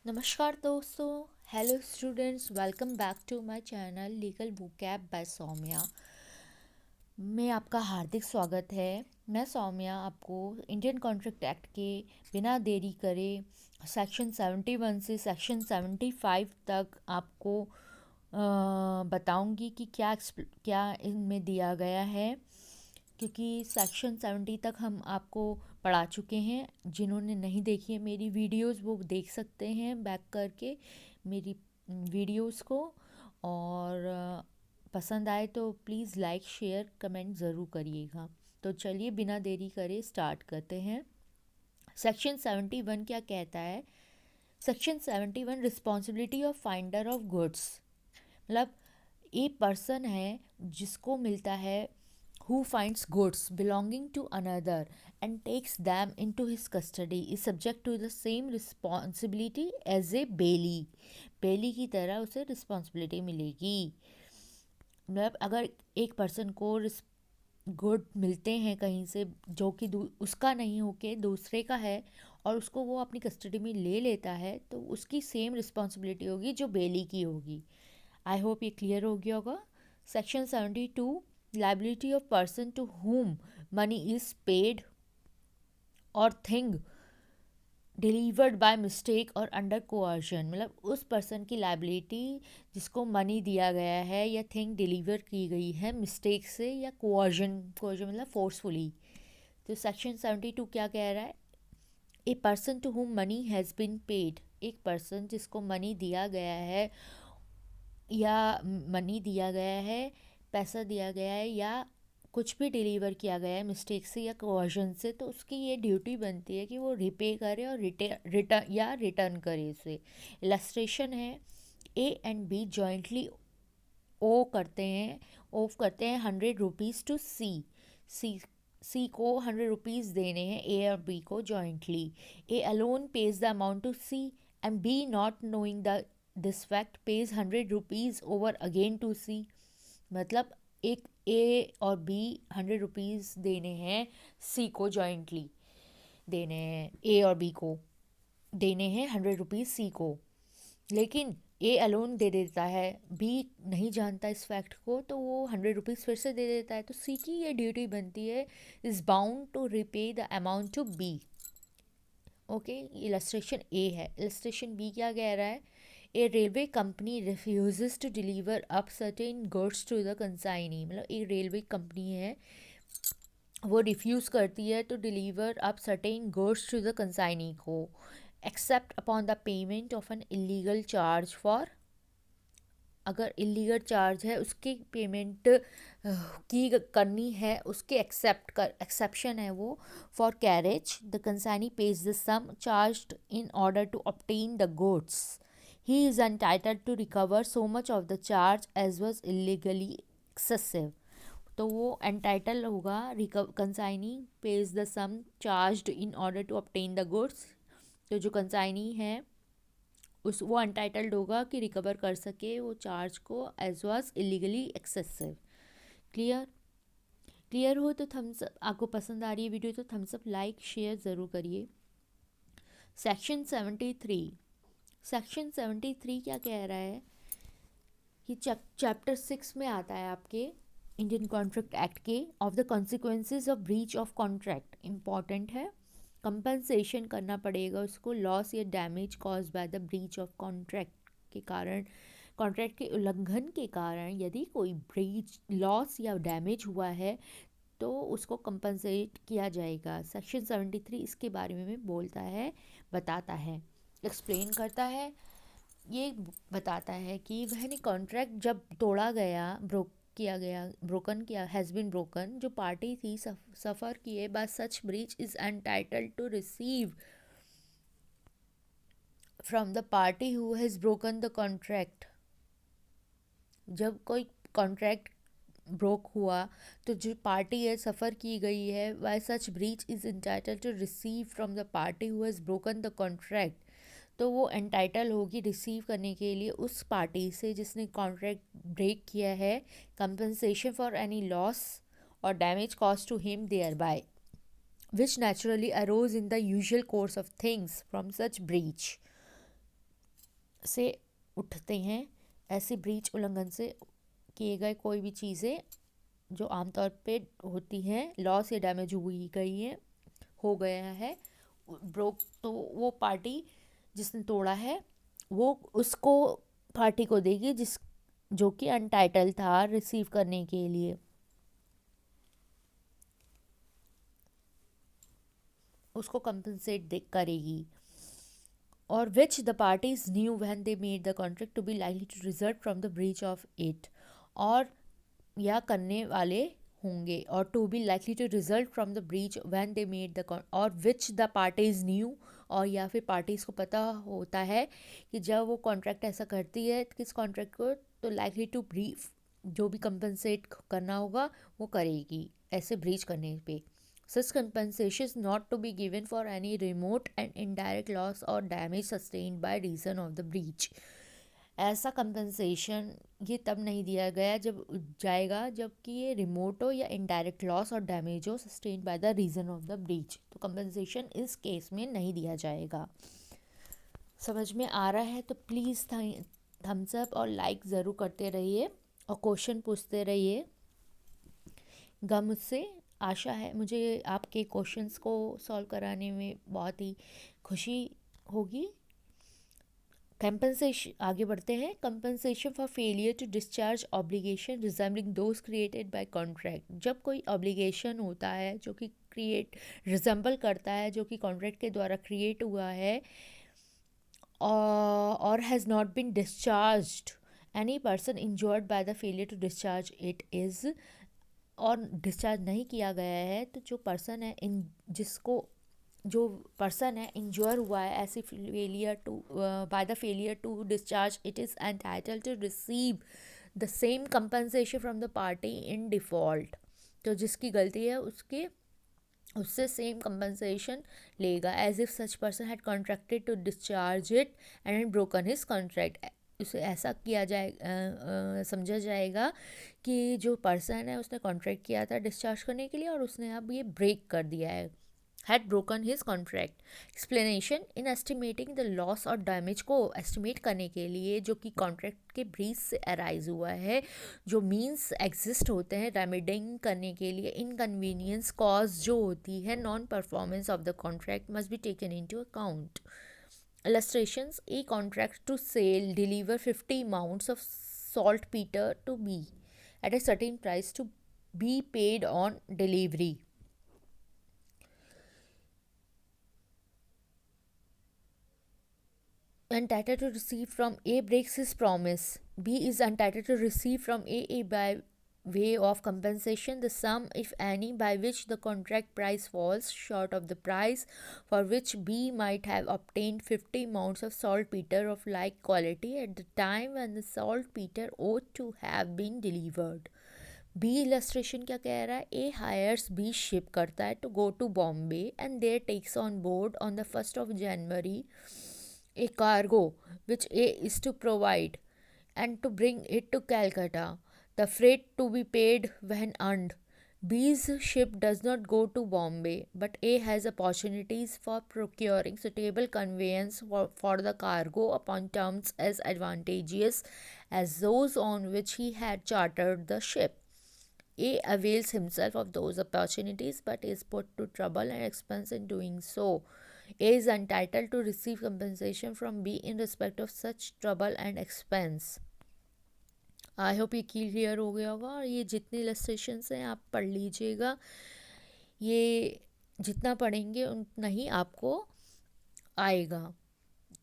नमस्कार दोस्तों। Hello students, welcome back to my channel legal vocab by Saumya में आपका हार्दिक स्वागत है। मैं सौम्या आपको इंडियन कॉन्ट्रैक्ट एक्ट के बिना देरी करे सेक्शन 71 से सेक्शन 75 तक आपको बताऊंगी कि क्या इनमें दिया गया है, क्योंकि सेक्शन 70 तक हम आपको पढ़ा चुके हैं। जिन्होंने नहीं देखी है मेरी वीडियोस वो देख सकते हैं बैक करके मेरी वीडियोस को। और पसंद आए तो प्लीज़ लाइक शेयर कमेंट ज़रूर करिएगा। तो चलिए बिना देरी करे स्टार्ट करते हैं। सेक्शन 71 क्या कहता है? Section 71 responsibility of finder of goods, मतलब एक पर्सन है जिसको मिलता है who finds goods belonging to another and takes them into his custody is subject to the same responsibility as a bailey। बेली की तरह उसे रिस्पॉन्सिबिलिटी मिलेगी। मतलब अगर एक पर्सन को गुड मिलते हैं कहीं से जो कि उसका नहीं होके दूसरे का है और उसको वो अपनी कस्टडी में ले लेता है, तो उसकी सेम रिस्पॉन्सिबिलिटी होगी जो बेली की होगी। आई होप ये क्लियर हो गया होगा। Section 72, liability of person to whom money is paid और थिंग डिलीवर्ड बाय मिस्टेक और अंडर कोअर्जन, मतलब उस पर्सन की लाइबिलिटी जिसको मनी दिया गया है या थिंग डिलीवर की गई है मिस्टेक से या कोअर्जन, कोअर्जन मतलब फोर्सफुली। तो सेक्शन 72 क्या कह रहा है? A person to whom money has been paid, एक पर्सन जिसको मनी दिया गया है या मनी दिया गया है, पैसा दिया गया है या कुछ भी डिलीवर किया गया है मिस्टेक से या कोवर्जन से, तो उसकी ये ड्यूटी बनती है कि वो रिपे करे और रिटर्न करे उसे। इलस्ट्रेशन है, ए एंड बी जॉइंटली ओ करते हैं 100 रुपीज़ टू सी। सी सी को 100 रुपीज़ देने हैं ए और बी को jointly. A alone pays the amount to C and B not knowing the this fact pays 100 rupees over again to C. मतलब एक ए और बी 100 रुपीज़ देने हैं सी को जॉइंटली, देने हैं ए और बी को देने हैं 100 रुपीज़ सी को, लेकिन ए अलोन दे देता है, बी नहीं जानता इस फैक्ट को, तो वो 100 रुपीज़ फिर से दे देता है। तो सी की ये ड्यूटी बनती है is bound to repay the amount to B. Okay, illustration A है। इलस्ट्रेशन बी क्या कह रहा है? A railway company refuses to deliver up certain goods to the consignee, मतलब एक रेलवे कंपनी है वो रिफ्यूज़ करती है to deliver up certain goods to the consignee को, except upon the payment of an illegal charge for, अगर illegal charge है उसकी पेमेंट की करनी है, उसके एक्सेप्शन है वो। For carriage the consignee pays the sum charged in order to obtain the goods, he is entitled to recover so much of the charge as was illegally excessive. तो वो एंटाइटल होगा, consignee pays the sum charged in order to obtain the goods, तो जो consignee है उस वो untitled होगा कि रिकवर कर सके वो चार्ज को as was illegally excessive. Clear? Clear हो तो थम्स अप। आपको पसंद आ रही है वीडियो तो थम्स अप लाइक शेयर ज़रूर करिए। सेक्शन 73, सेक्शन 73 क्या कह रहा है कि चैप्टर 6 में आता है आपके इंडियन कॉन्ट्रैक्ट एक्ट के, of the consequences of breach of contract. Important है, कंपनसेशन करना पड़ेगा उसको लॉस या damage cause by the breach of contract के कारण, कॉन्ट्रैक्ट के उल्लंघन के कारण यदि कोई ब्रीच लॉस या डैमेज हुआ है तो उसको कंपनसेट किया जाएगा। सेक्शन 73 इसके बारे में बोलता है, बताता है, एक्सप्लेन करता है। ये बताता है कि वह कॉन्ट्रैक्ट जब तोड़ा गया, ब्रोकन किया, हैज़ बीन ब्रोकन, जो पार्टी थी सफ़र किए by such breach is entitled to receive from the party who has broken the contract. जब कोई कॉन्ट्रैक्ट ब्रोक हुआ तो जो पार्टी है सफ़र की गई है, by such breach is entitled to receive from the party who has broken the contract, तो वो एंटाइटल होगी रिसीव करने के लिए उस पार्टी से जिसने कॉन्ट्रैक्ट ब्रेक किया है कंपनसेशन फॉर एनी लॉस और damage cause to him thereby which naturally arose in the usual course of things from such breach. से उठते हैं। ऐसे ब्रीच उल्लंघन से किए गए कोई भी चीज़ें जो आमतौर पे होती हैं, लॉस या डैमेज हुई गई है, हो गया है, ब्रोक, तो वो पार्टी जिसने तोड़ा है वो उसको पार्टी को देगी जिस जो कि अनटाइटल था रिसीव करने के लिए, उसको कंपनसेट दे करेगी। और which the parties knew when they made the contract to be likely to result from the breach of it, और या करने वाले होंगे, और to be likely to result from the breach when they made the, और which the parties new, और या फिर पार्टीज़ को पता होता है कि जब वो कॉन्ट्रैक्ट ऐसा करती है किस कॉन्ट्रैक्ट को, तो लाइकली टू ब्रीफ जो भी कंपनसेट करना होगा वो करेगी ऐसे ब्रीच करने पे। Such compensation is not to be given for any remote and indirect loss or damage sustained by reason of the breach. ऐसा कंपनसेशन ये तब नहीं दिया गया जब जाएगा जबकि ये रिमोट हो या इनडायरेक्ट लॉस और डैमेज हो sustain by the reason of the breach, तो कंपनसेशन इस केस में नहीं दिया जाएगा। समझ में आ रहा है तो प्लीज़ थम्स अप और लाइक ज़रूर करते रहिए और क्वेश्चन पूछते रहिए। मुझसे आशा है मुझे आपके क्वेश्चंस को सॉल्व कराने में बहुत ही खुशी होगी। कंपनसेशन, आगे बढ़ते हैं। Compensation for failure to discharge obligation resembling those created by contract, जब कोई ऑब्लिगेशन होता है जो कि क्रिएट रिजेंबल करता है जो कि कॉन्ट्रैक्ट के द्वारा क्रिएट हुआ है, और has not been discharged, any person injured by the failure to discharge it is, और डिस्चार्ज नहीं किया गया है तो जो पर्सन है इन जिसको जो पर्सन है इंजर हुआ है ऐसी failure to by the failure to discharge it is entitled to receive the same compensation from the party in default, तो जिसकी गलती है उसके उससे सेम कंपनसेशन लेगा as if such person had contracted to discharge it and had broken his contract. उसे ऐसा किया जाए समझा जाएगा कि जो पर्सन है उसने कॉन्ट्रैक्ट किया था डिस्चार्ज करने के लिए और उसने अब ये ब्रेक कर दिया है, had broken his contract. Explanation: in estimating the loss और डैमेज को एस्टिमेट करने के लिए जो कि कॉन्ट्रैक्ट के ब्रीच से अराइज हुआ है, जो मीन्स एग्जिस्ट होते हैं रेमेडिंग करने के लिए, इनकन्वीनियंस कॉज जो होती है non performance of the contract must be taken into account. Illustrations: A contract to sell deliver 50 mounts of saltpeter to B at a certain price to be paid on delivery. Entitled to receive from A breaks his promise. B is entitled to receive from A by way of compensation the sum, if any, by which the contract price falls short of the price for which B might have obtained 50 mounts of saltpeter of like quality at the time when the saltpeter ought to have been delivered. B illustration क्या कह रहा है? ए heirs B ship करता है to go to Bombay and there takes on board on the 1st of January a cargo which A is to provide and to bring it to Calcutta, the freight to be paid when earned. B's ship does not go to Bombay, but A has opportunities for procuring suitable conveyance for the cargo upon terms as advantageous as those on which he had chartered the ship. A avails himself of those opportunities but is put to trouble and expense in doing so. A is entitled to receive compensation from B in respect of such trouble and expense. I hope ये clear हो गया होगा, और ये जितने illustrations हैं आप पढ़ लीजिएगा, ये जितना पढ़ेंगे उतना ही आपको आएगा।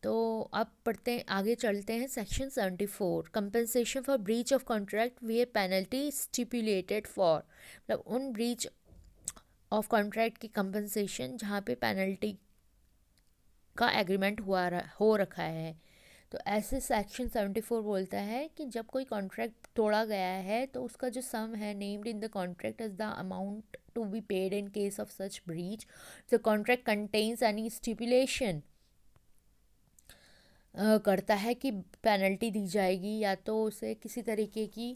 तो अब पढ़ते हैं, आगे चलते हैं। Section 74 compensation for breach of contract where penalty stipulated for, मतलब उन ब्रीच ऑफ कॉन्ट्रैक्ट की कंपनसेशन जहाँ पे पेनल्टी का एग्रीमेंट हो रखा है। तो ऐसे सेक्शन 74 बोलता है कि जब कोई कॉन्ट्रैक्ट तोड़ा गया है तो उसका जो सम है named in the contract is the amount to be paid in case of such breach, the contract contains any stipulation, करता है कि पेनल्टी दी जाएगी या तो उसे किसी तरीके की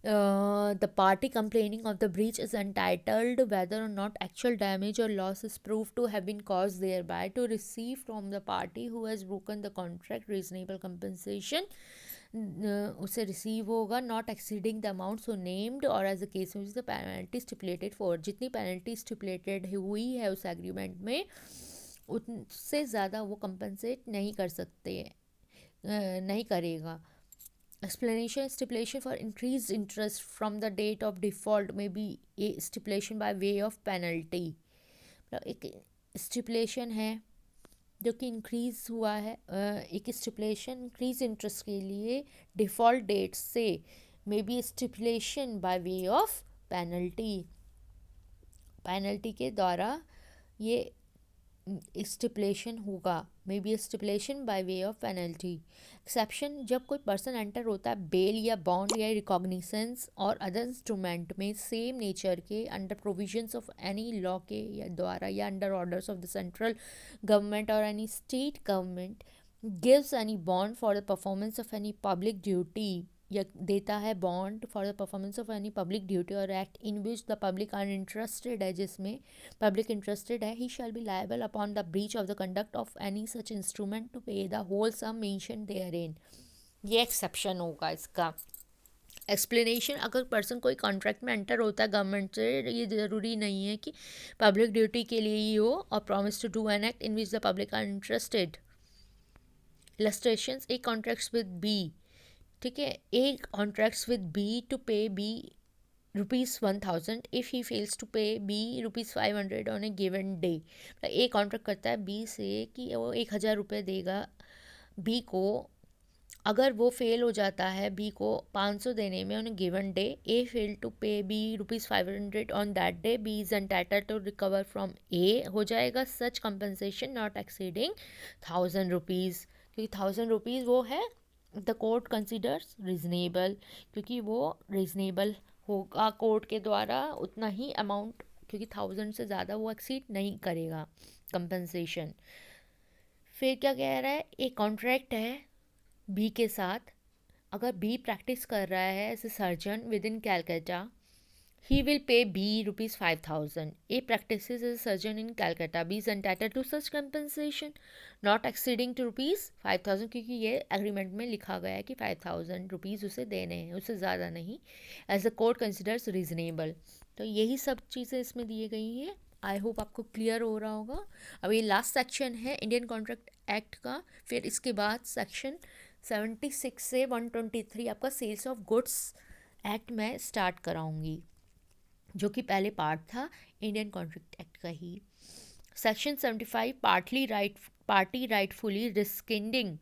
the party complaining of the breach is entitled, whether or not actual damage or loss is proved to have been caused thereby, to receive from the party who has broken the contract reasonable compensation. उसे receive होगा, not exceeding the amount so named, और as a case में the penalty stipulated for, जितनी penalty stipulated हुई है उस agreement में उससे ज़्यादा वो कंपनसेट नहीं कर सकते, नहीं करेगा. Explanation: stipulation for increased interest from the date of default may be a stipulation by way of penalty. एक स्टिपुलेशन है जो कि इंक्रीज हुआ है, एक स्टिपुलेशन इंक्रीज इंटरेस्ट के लिए डिफ़ॉल्ट डेट से, may be stipulation by way of penalty, penalty के द्वारा ये स्टिपुलेशन होगा, may be stipulation by way of penalty. Exception: जब कोई पर्सन एंटर होता है बेल या बॉन्ड या रिकॉग्निसेंस और अदर इंस्ट्रूमेंट में सेम नेचर के under provisions of any law के या द्वारा या under orders of the central government और any state government gives any bond for the performance of any public duty, या देता है bond for the performance of any public duty और act in which the public are interested है, जिसमें public interested है, he shall be liable upon the breach of the conduct of any such instrument to pay the whole sum mention therein. ये exception होगा इसका. Explanation: अगर person कोई contract में enter होता है गवर्नमेंट से, ये ज़रूरी नहीं है कि पब्लिक ड्यूटी के लिए ही हो, और promise to do an act in which the public are interested. Illustrations: A contracts with B, ठीक है, A contracts with B to pay B ₹1000 if he fails to pay B ₹500 on a given day. A contract करता है B से कि वो 1000 रुपये देगा B को, अगर वो फेल हो जाता है बी को 500 देने में on a given day, A fail to pay B ₹500 on that day, B is entitled to recover from A, हो जाएगा सच कंपनसेशन नॉट एक्सीडिंग ₹1000, क्योंकि ₹1000 वो है द कोर्ट कंसिडर्स रीजनेबल, क्योंकि वो रीजनेबल होगा कोर्ट के द्वारा उतना ही अमाउंट, क्योंकि 1000 से ज़्यादा वो एक्सीड नहीं करेगा कंपनसेशन. फिर क्या कह रहा है, एक कॉन्ट्रैक्ट है बी के साथ, अगर बी प्रैक्टिस कर रहा है as a surgeon within Calcutta, he will pay B ₹5,000. A practices as a surgeon in Calcutta. B is entitled to such compensation not exceeding to ₹5,000, क्योंकि ये एग्रीमेंट में लिखा गया है कि ₹5,000 उसे देने हैं, उससे ज़्यादा नहीं, as the court considers reasonable. तो यही सब चीज़ें इसमें दी गई हैं. आई होप आपको क्लियर हो रहा होगा. अब ये लास्ट सेक्शन है इंडियन कॉन्ट्रैक्ट एक्ट का. फिर इसके बाद सेक्शन 76 से 123 आपका सेल्स ऑफ गुड्स एक्ट में स्टार्ट कराऊंगी, जो कि पहले पार्ट था इंडियन कॉन्ट्रैक्ट एक्ट का ही. Section 75 party rightfully rescinding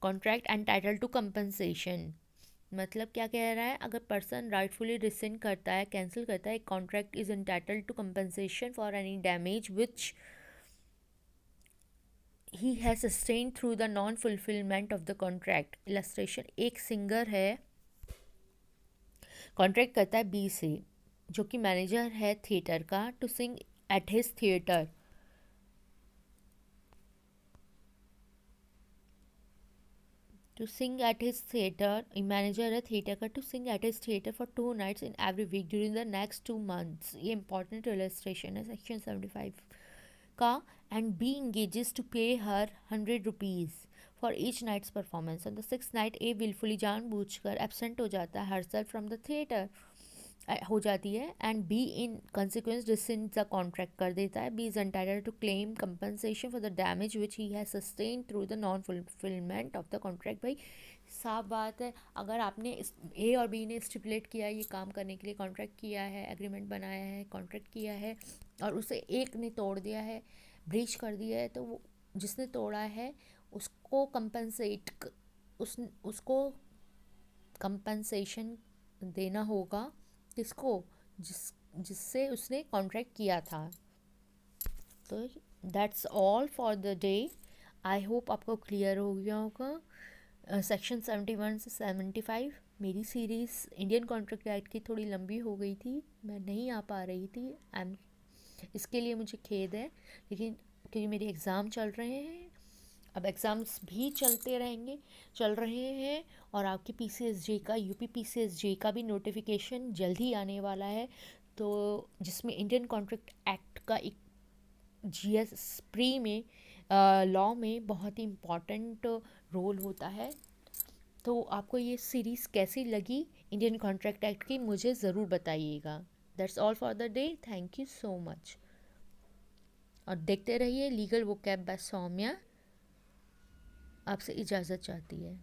contract entitled to compensation. मतलब क्या कह रहा है, अगर पर्सन राइटफुली रिसिंड करता है, कैंसिल करता है एक contract, is entitled to compensation for any damage which he has sustained through the non fulfilment of the contract. Illustration: एक सिंगर है, कॉन्ट्रैक्ट करता है बी से, जो कि मैनेजर है थिएटर का, to sing at his theatre. To sing at his theatre, manager है थिएटर का, to sing at his theatre for 2 nights in every week during the next 2 months. ये इंपॉर्टेंट इलस्ट्रेशन है section 75 का. And B engages to pay her ₹100 for each night's performance. On the 6th night A wilfully जानबूझकर absent हो जाता है herself from the theatre, हो जाती है, and B in consequence rescind the contract कर देता है. B is entitled to claim compensation for the damage which he has sustain through the non fulfilment of the contract. भाई साफ बात है, अगर आपने ए और बी ने स्टिपुलेट किया है ये काम करने के लिए, कॉन्ट्रैक्ट किया है, एग्रीमेंट बनाया है, कॉन्ट्रैक्ट किया है, और उसे एक ने तोड़ दिया है, ब्रीच कर दिया है, तो वो जिसने तोड़ा है उसको उसको कंपनसेशन देना होगा. किसको? जिससे उसने कॉन्ट्रैक्ट किया था. तो that's all for the day. I hope आपको क्लियर हो गया होगा. सेक्शन 71 से 75 मेरी सीरीज़ इंडियन कॉन्ट्रैक्ट एक्ट की थोड़ी लंबी हो गई थी, मैं नहीं आ पा रही थी, इसके लिए मुझे खेद है, लेकिन क्योंकि मेरे एग्ज़ाम चल रहे हैं अब एग्ज़ाम्स भी चल रहे हैं, और आपके PCSJ का, यूपी PCSJ का भी नोटिफिकेशन जल्द ही आने वाला है, तो जिसमें इंडियन कॉन्ट्रैक्ट एक्ट का एक GS प्री में लॉ में बहुत ही इम्पॉर्टेंट रोल होता है। तो आपको ये सीरीज़ कैसी लगी इंडियन कॉन्ट्रैक्ट एक्ट की, मुझे ज़रूर बताइएगा। That's all for the day, thank you so much. और देखते रहिए लीगल वोकैब बाय सौम्या। आपसे इजाज़त चाहती है।